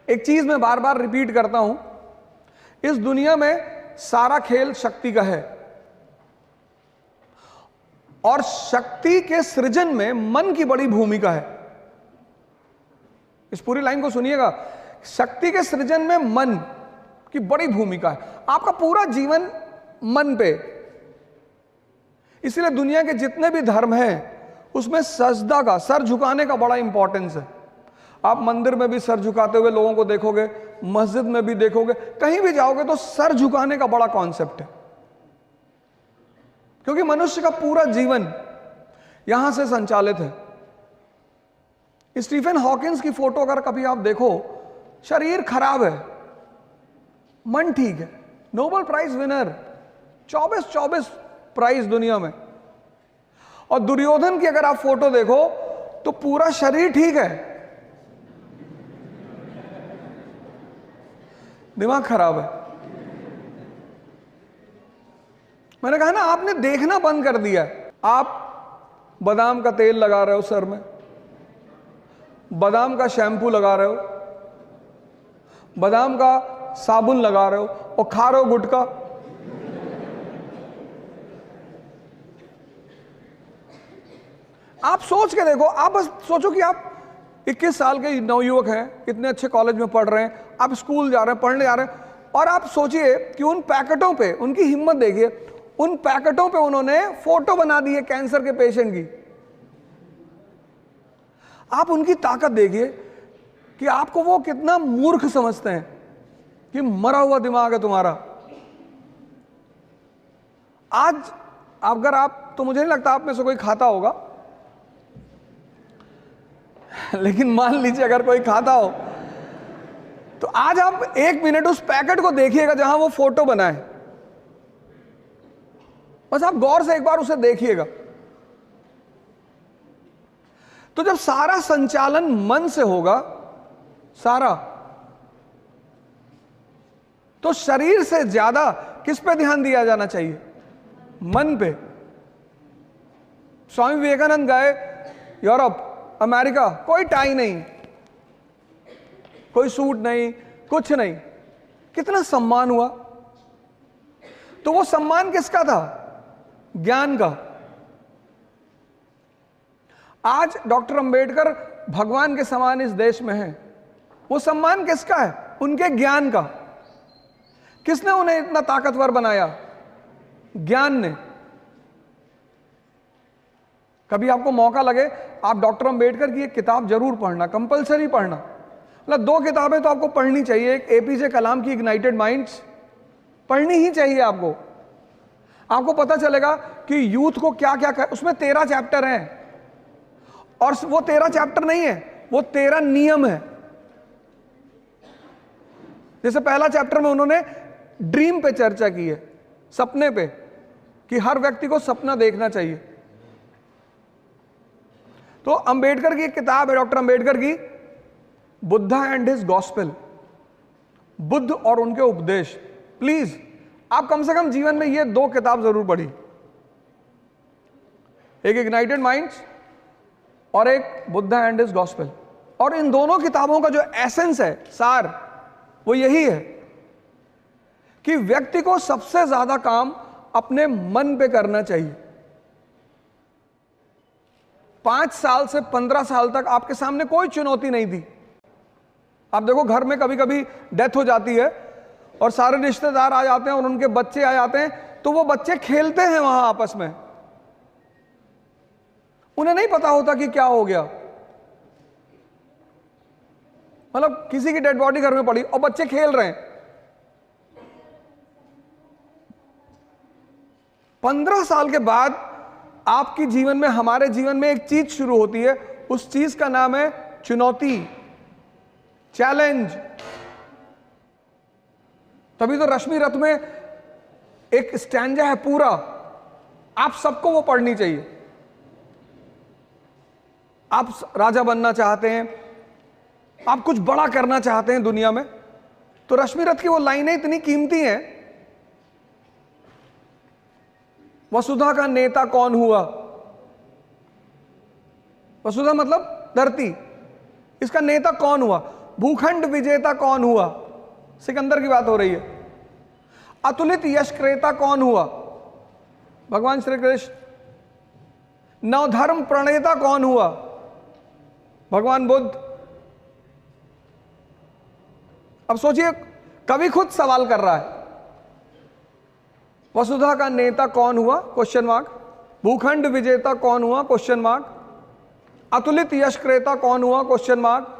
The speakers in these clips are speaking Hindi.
एक चीज मैं बार बार रिपीट करता हूं, इस दुनिया में सारा खेल शक्ति का है और शक्ति के सृजन में मन की बड़ी भूमिका है। इस पूरी लाइन को सुनिएगा, शक्ति के सृजन में मन की बड़ी भूमिका है। आपका पूरा जीवन मन पे, इसलिए दुनिया के जितने भी धर्म हैं उसमें सजदा का, सर झुकाने का बड़ा इंपॉर्टेंस है। आप मंदिर में भी सर झुकाते हुए लोगों को देखोगे, मस्जिद में भी देखोगे, कहीं भी जाओगे तो सर झुकाने का बड़ा कॉन्सेप्ट है, क्योंकि मनुष्य का पूरा जीवन यहां से संचालित है। स्टीफन हॉकिंस की फोटो अगर कभी आप देखो, शरीर खराब है, मन ठीक है, नोबेल प्राइज विनर, 24 प्राइज दुनिया में। और दुर्योधन की अगर आप फोटो देखो तो पूरा शरीर ठीक है, दिमाग खराब है। मैंने कहा ना, आपने देखना बंद कर दिया। आप बादाम का तेल लगा रहे हो सर में, बादाम का शैम्पू लगा रहे हो, बादाम का साबुन लगा रहे हो और खा रहे हो गुटखा। आप सोच के देखो, आप बस सोचो कि आप 21 साल के नवयुवक हैं, इतने अच्छे कॉलेज में पढ़ रहे हैं, आप स्कूल जा रहे हैं, पढ़ने जा रहे हैं, और आप सोचिए कि उन पैकेटों पे, उनकी हिम्मत देखिए, उन पैकेटों पे उन्होंने फोटो बना दी है कैंसर के पेशेंट की। आप उनकी ताकत देखिए कि आपको वो कितना मूर्ख समझते हैं कि मरा हुआ दिमाग है तुम्हारा। आज अगर आप, तो मुझे नहीं लगता आप में से कोई खाता होगा, लेकिन मान लीजिए अगर कोई खाता हो तो आज आप 1 मिनट उस पैकेट को देखिएगा जहां वो फोटो बना है। बस आप गौर से एक बार उसे देखिएगा। तो जब सारा संचालन मन से होगा, सारा, तो शरीर से ज्यादा किस पे ध्यान दिया जाना चाहिए? मन पे। स्वामी विवेकानंद गए यूरोप, अमेरिका, कोई टाई नहीं, कोई सूट नहीं, कुछ नहीं, कितना सम्मान हुआ। तो वो सम्मान किसका था? ज्ञान का। आज डॉक्टर अंबेडकर भगवान के समान इस देश में हैं, वो सम्मान किसका है? उनके ज्ञान का। किसने उन्हें इतना ताकतवर बनाया? ज्ञान ने। कभी आपको मौका लगे, आप डॉक्टर अंबेडकर की एक किताब जरूर पढ़ना, कंपलसरी पढ़ना। मतलब 2 किताबें तो आपको पढ़नी चाहिए। एक एपीजे कलाम की इग्नाइटेड माइंड्स पढ़नी ही चाहिए आपको। आपको पता चलेगा कि यूथ को क्या क्या कर, उसमें 13 चैप्टर हैं, और वो 13 चैप्टर नहीं है, वो 13 नियम है। जैसे पहला चैप्टर में उन्होंने ड्रीम पे चर्चा की है, सपने पे, कि हर व्यक्ति को सपना देखना चाहिए। तो अंबेडकर की एक किताब है, डॉक्टर अंबेडकर की, Buddha and his gospel, Buddha और उनके उपदेश। प्लीज आप कम से कम जीवन में ये 2 किताब जरूर पढ़ी, एक इग्नाइटेड माइंड्स और एक बुद्धा एंड हिज गॉस्पेल। और इन दोनों किताबों का जो एसेंस है, सार, वो यही है कि व्यक्ति को सबसे ज्यादा काम अपने मन पे करना चाहिए। 5 साल से 15 साल तक आपके सामने कोई चुनौती नहीं थी। आप देखो, घर में कभी कभी डेथ हो जाती है और सारे रिश्तेदार आ जाते हैं और उनके बच्चे आ जाते हैं, तो वो बच्चे खेलते हैं वहां आपस में, उन्हें नहीं पता होता कि क्या हो गया। मतलब किसी की डेड बॉडी घर में पड़ी और बच्चे खेल रहे हैं। 15 साल के बाद आपके जीवन में, हमारे जीवन में एक चीज शुरू होती है, उस चीज का नाम है चुनौती, चैलेंज। तभी तो रश्मि रथ में एक स्टैंजा है पूरा, आप सबको वो पढ़नी चाहिए। आप राजा बनना चाहते हैं, आप कुछ बड़ा करना चाहते हैं दुनिया में, तो रश्मि रथ की वो लाइनें इतनी कीमती हैं। वसुधा का नेता कौन हुआ? वसुधा मतलब धरती, इसका नेता कौन हुआ? भूखंड विजेता कौन हुआ? सिकंदर की बात हो रही है। अतुलित यश क्रेता कौन हुआ? भगवान श्री कृष्ण। नवधर्म प्रणेता कौन हुआ? भगवान बुद्ध। अब सोचिए, कवि खुद सवाल कर रहा है, वसुधा का नेता कौन हुआ? Question mark. भूखंड विजेता कौन हुआ? Question mark. अतुलित यश क्रेता कौन हुआ? Question mark.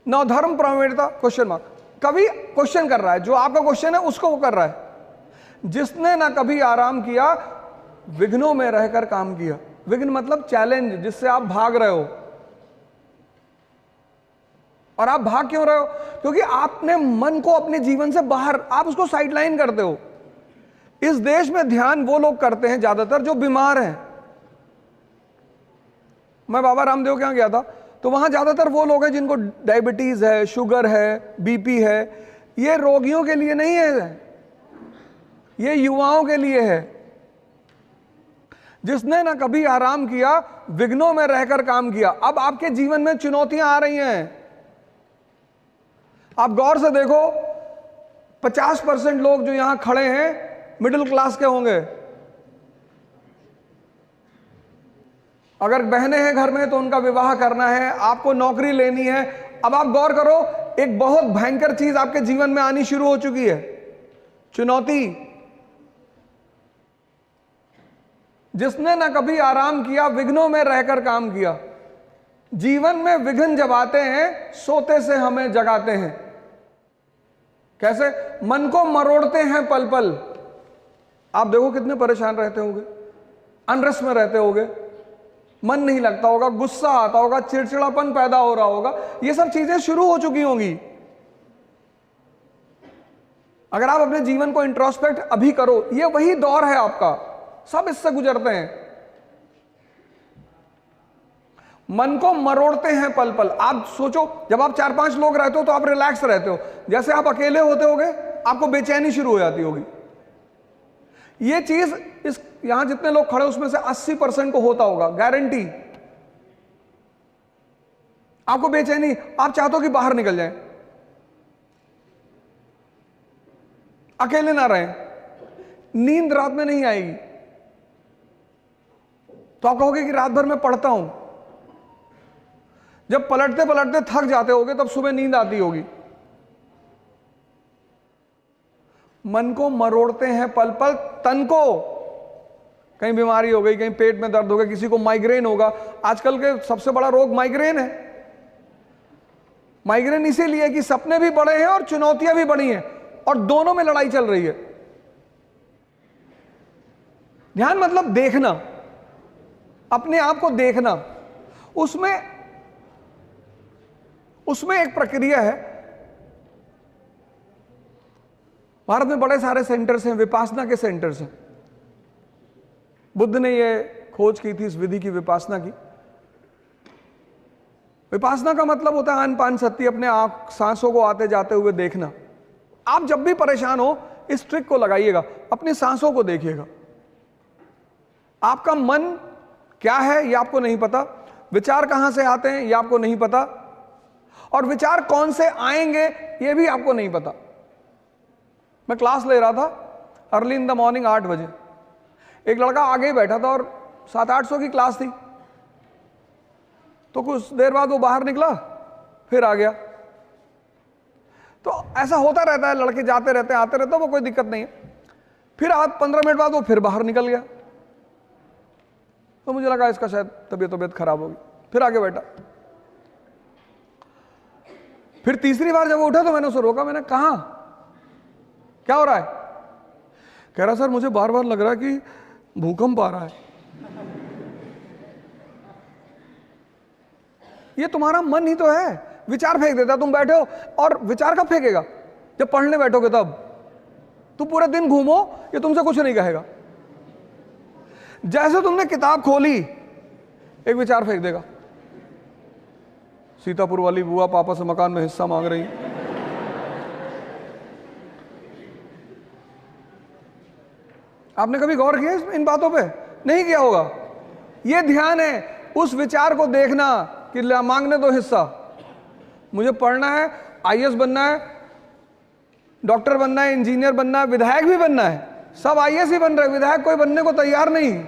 नवधर्म प्रणेता? Question mark. कवि क्वेश्चन कर रहा है, जो आपका क्वेश्चन है उसको वो कर रहा है। जिसने ना कभी आराम किया, विघ्नों में रहकर काम किया। विघ्न मतलब चैलेंज, जिससे आप भाग रहे हो। और आप भाग क्यों रहे हो? क्योंकि आपने मन को अपने जीवन से बाहर, आप उसको साइडलाइन करते हो। इस देश में ध्यान वो लोग करते हैं ज्यादातर जो बीमार हैं। मैं बाबा रामदेव के यहां गया था, तो वहां ज्यादातर वो लोग हैं जिनको डायबिटीज है, शुगर है, बीपी है। ये रोगियों के लिए नहीं है, ये युवाओं के लिए है। जिसने ना कभी आराम किया, विघ्नों में रहकर काम किया। अब आपके जीवन में चुनौतियां आ रही हैं। आप गौर से देखो, 50% लोग जो यहां खड़े हैं मिडिल क्लास के होंगे। अगर बहनें हैं घर में तो उनका विवाह करना है, आपको नौकरी लेनी है। अब आप गौर करो, एक बहुत भयंकर चीज आपके जीवन में आनी शुरू हो चुकी है, चुनौती। जिसने ना कभी आराम किया, विघ्नों में रहकर काम किया। जीवन में विघ्न जब आते हैं, सोते से हमें जगाते हैं। कैसे? मन को मरोड़ते हैं पल पल। आप देखो कितने परेशान रहते होंगे, अनरेस्ट में रहते होंगे, मन नहीं लगता होगा, गुस्सा आता होगा, चिड़चिड़ापन पैदा हो रहा होगा। ये सब चीजें शुरू हो चुकी होंगी। अगर आप अपने जीवन को इंट्रोस्पेक्ट अभी करो, ये वही दौर है आपका, सब इससे गुजरते हैं। मन को मरोड़ते हैं पल पल। आप सोचो, जब आप 4-5 लोग रहते हो तो आप रिलैक्स रहते हो। जैसे आप अकेले होते होगे, आपको बेचैनी शुरू हो जाती होगी। ये चीज इस यहां जितने लोग खड़े उसमें से 80% को होता होगा, गारंटी। आपको बेचैनी, आप चाहते हो कि बाहर निकल जाए, अकेले ना रहें। नींद रात में नहीं आएगी तो आप कहोगे कि रात भर मैं पढ़ता हूं। जब पलटते पलटते थक जाते होगे तब सुबह नींद आती होगी। मन को मरोड़ते हैं पल पल, तन को। कहीं बीमारी हो गई, कहीं पेट में दर्द हो गया, किसी को माइग्रेन होगा। आजकल के सबसे बड़ा रोग माइग्रेन है। माइग्रेन इसीलिए कि सपने भी बड़े हैं और चुनौतियां भी बड़ी हैं, और दोनों में लड़ाई चल रही है। ध्यान मतलब देखना, अपने आप को देखना। उसमें एक प्रक्रिया है। भारत में बड़े सारे सेंटर्स हैं, विपासना के सेंटर्स हैं। बुद्ध ने ये खोज की थी इस विधि की, विपासना की। विपासना का मतलब होता है आन पान सत्ती, अपने आंख सांसों को आते जाते हुए देखना। आप जब भी परेशान हो, इस ट्रिक को लगाइएगा, अपनी सांसों को देखिएगा। आपका मन क्या है ये आपको नहीं पता, विचार कहां से आते हैं ये आपको नहीं पता, और विचार कौन से आएंगे ये भी आपको नहीं पता। मैं क्लास ले रहा था अर्ली इन द मॉर्निंग 8 बजे। एक लड़का आगे ही बैठा था और 700-800 की क्लास थी। तो कुछ देर बाद वो बाहर निकला, फिर आ गया। तो ऐसा होता रहता है, लड़के जाते रहते हैं, आते रहते हैं, वो कोई दिक्कत नहीं है। फिर 15 मिनट बाद वो फिर बाहर निकल गया। तो मुझे लगा इसका शायद तबीयत खराब होगी, फिर आगे बैठा। फिर तीसरी बार जब वो उठा तो मैंने उसे रोका। मैंने कहा क्या हो रहा है? कह रहा सर मुझे बार बार लग रहा है कि भूकंप आ रहा है। ये तुम्हारा मन ही तो है, विचार फेंक देता। तुम बैठे हो और विचार कब फेंकेगा? जब पढ़ने बैठोगे तब। तुम पूरे दिन घूमो, ये तुमसे कुछ नहीं कहेगा। जैसे तुमने किताब खोली, एक विचार फेंक देगा। सीतापुर वाली बुआ पापा से मकान में हिस्सा मांग रही। आपने कभी गौर किया इन बातों पे? नहीं किया होगा। ये ध्यान है, उस विचार को देखना कि मांगने दो हिस्सा। मुझे पढ़ना है, आईएएस बनना है, डॉक्टर बनना है, इंजीनियर बनना है, विधायक भी बनना है। सब आईएएस ही बन रहे हैं, विधायक कोई बनने को तैयार नहीं,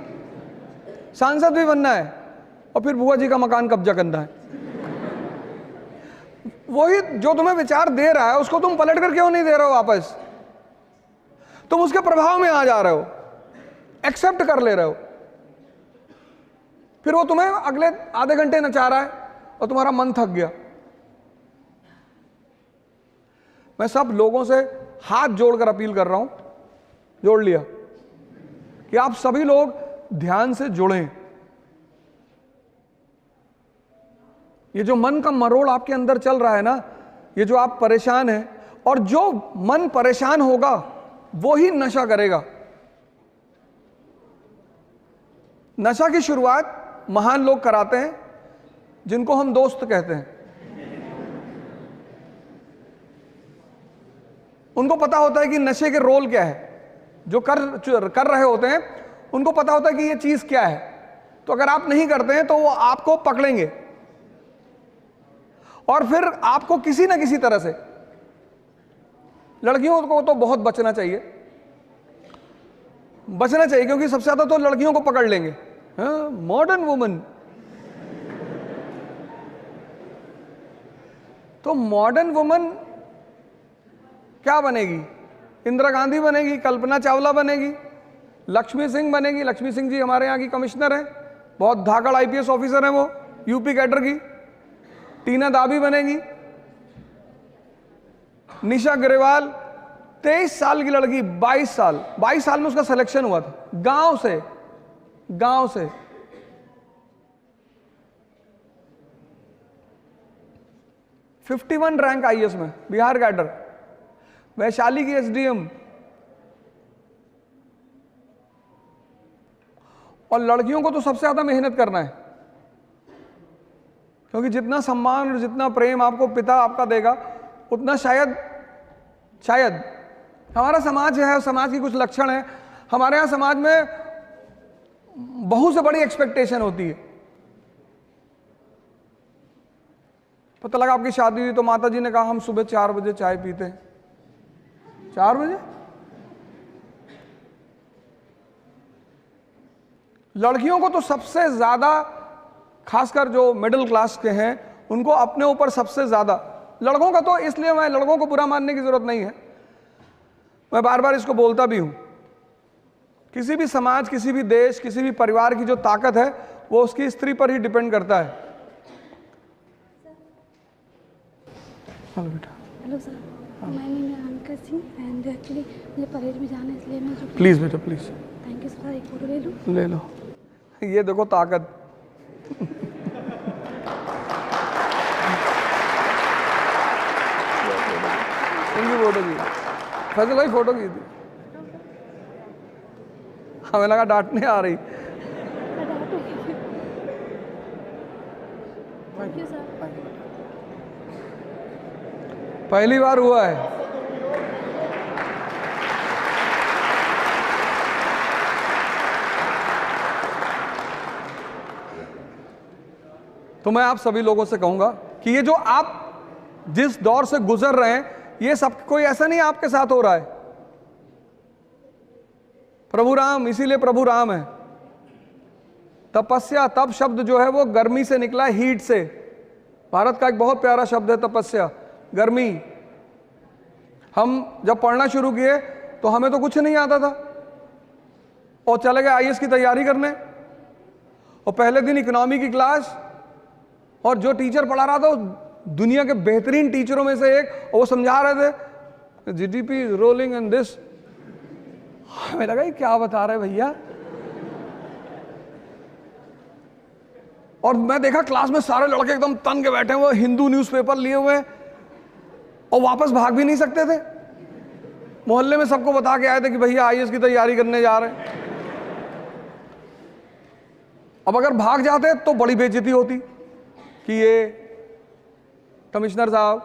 सांसद भी बनना है, और फिर बुआ जी का मकान कब्जा करना है। वही जो तुम्हें विचार दे रहा है उसको तुम पलट कर क्यों नहीं दे रहे हो वापस? तुम उसके प्रभाव में आ जा रहे हो, एक्सेप्ट कर ले रहे हो, फिर वो तुम्हें अगले आधे घंटे नचा रहा है और तुम्हारा मन थक गया। मैं सब लोगों से हाथ जोड़कर अपील कर रहा हूं, जोड़ लिया, कि आप सभी लोग ध्यान से जुड़ें। ये जो मन का मरोड़ आपके अंदर चल रहा है ना, ये जो आप परेशान हैं, और जो मन परेशान होगा वो ही नशा करेगा। नशा की शुरुआत महान लोग कराते हैं जिनको हम दोस्त कहते हैं। उनको पता होता है कि नशे के रोल क्या है, जो कर रहे होते हैं उनको पता होता है कि ये चीज क्या है। तो अगर आप नहीं करते हैं तो वो आपको पकड़ेंगे और फिर आपको किसी ना किसी तरह से, लड़कियों को तो बहुत बचना चाहिए क्योंकि सबसे ज्यादा तो लड़कियों को पकड़ लेंगे। मॉडर्न वुमन, तो मॉडर्न वुमन क्या बनेगी? इंदिरा गांधी बनेगी, कल्पना चावला बनेगी, लक्ष्मी सिंह बनेगी। लक्ष्मी सिंह जी हमारे यहाँ की कमिश्नर हैं, बहुत धाकड़ आईपीएस ऑफिसर हैं वो, यूपी कैडर की। टीना दाबी बनेगी, निशा ग्रेवाल 23 साल की लड़की, 22 साल में उसका सिलेक्शन हुआ था, गांव से 51 रैंक आईएएस में, बिहार कैडर। वैशाली की एसडीएम। और लड़कियों को तो सबसे ज्यादा मेहनत करना है, क्योंकि जितना सम्मान और जितना प्रेम आपको पिता आपका देगा उतना शायद हमारा समाज है, समाज की कुछ लक्षण है। हमारे यहाँ समाज में बहू से बड़ी एक्सपेक्टेशन होती है। पता लगा आपकी शादी हुई तो माता जी ने कहा हम सुबह 4 बजे चाय पीते हैं। 4 बजे? लड़कियों को तो सबसे ज्यादा, खासकर जो मिडिल क्लास के हैं उनको अपने ऊपर सबसे ज्यादा, लड़कों का तो इसलिए मैं लड़कों को बुरा मानने की जरूरत नहीं है, मैं बार बार इसको बोलता भी हूं, किसी भी समाज, किसी भी देश, किसी भी परिवार की जो ताकत है वो उसकी स्त्री पर ही डिपेंड करता है। हेलो बेटा। हेलो सर, मैं अनका सिंह एंड एक्चुअली मुझे परेड में जाना है, इसलिए मैं प्लीज बेटा प्लीज। थैंक यू सर, एक फोटो ले लूँ? ले लो, ये देखो ताकत। इनकी फोटो की, फैजल भाई फोटो की थी, हमें लगा डांटने आ रही। Thank you sir. पहली बार हुआ है। तो मैं आप सभी लोगों से कहूंगा कि ये जो आप जिस दौर से गुजर रहे हैं, ये सब कोई ऐसा नहीं आपके साथ हो रहा है। प्रभु राम, इसीलिए प्रभु राम है। तपस्या, तप शब्द जो है वो गर्मी से निकला है, हीट से। भारत का एक बहुत प्यारा शब्द है तपस्या, गर्मी। हम जब पढ़ना शुरू किए तो हमें तो कुछ नहीं आता था और चले गए आईएएस की तैयारी करने, और पहले दिन इकोनॉमी की क्लास, और जो टीचर पढ़ा रहा था दुनिया के बेहतरीन टीचरों में से एक, और वो समझा रहे थे जीडीपी रोलिंग एंड दिस। हमें लगा ये क्या बता रहे भैया। और मैं देखा क्लास में सारे लड़के एकदम तन के बैठे हुए, हिंदू न्यूज़पेपर लिए हुए, और वापस भाग भी नहीं सकते थे। मोहल्ले में सबको बता के आए थे कि भैया आईएएस की तैयारी करने जा रहे हैं। अब अगर भाग जाते तो बड़ी बेइज्जती होती कि ये कमिश्नर साहब।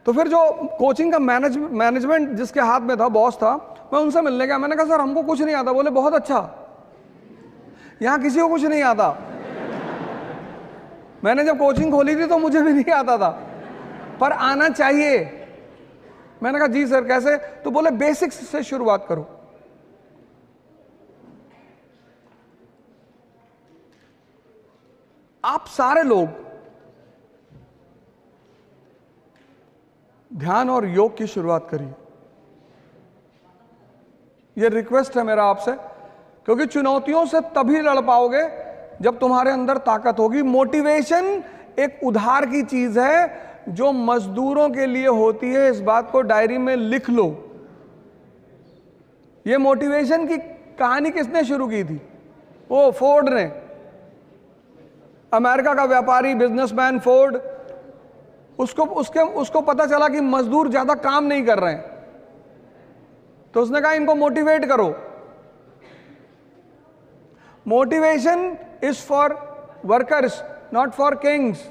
तो फिर जो कोचिंग का मैनेजमेंट जिसके हाथ में था, बॉस था, मैं उनसे मिलने गया। मैंने कहा सर हमको कुछ नहीं आता। बोले बहुत अच्छा, यहां किसी को कुछ नहीं आता। मैंने जब कोचिंग खोली थी तो मुझे भी नहीं आता था, पर आना चाहिए। मैंने कहा जी सर कैसे, तो बोले बेसिक्स से शुरुआत करो। आप सारे लोग ध्यान और योग की शुरुआत करिए। यह रिक्वेस्ट है मेरा आपसे, क्योंकि चुनौतियों से तभी लड़ पाओगे जब तुम्हारे अंदर ताकत होगी। मोटिवेशन एक उधार की चीज है जो मजदूरों के लिए होती है, इस बात को डायरी में लिख लो। यह मोटिवेशन की कहानी किसने शुरू की थी? वो फोर्ड ने, अमेरिका का व्यापारी बिजनेसमैन फोर्ड। उसको पता चला कि मजदूर ज्यादा काम नहीं कर रहे हैं, तो उसने कहा इनको मोटिवेट करो। Motivation is for workers, not for Kings.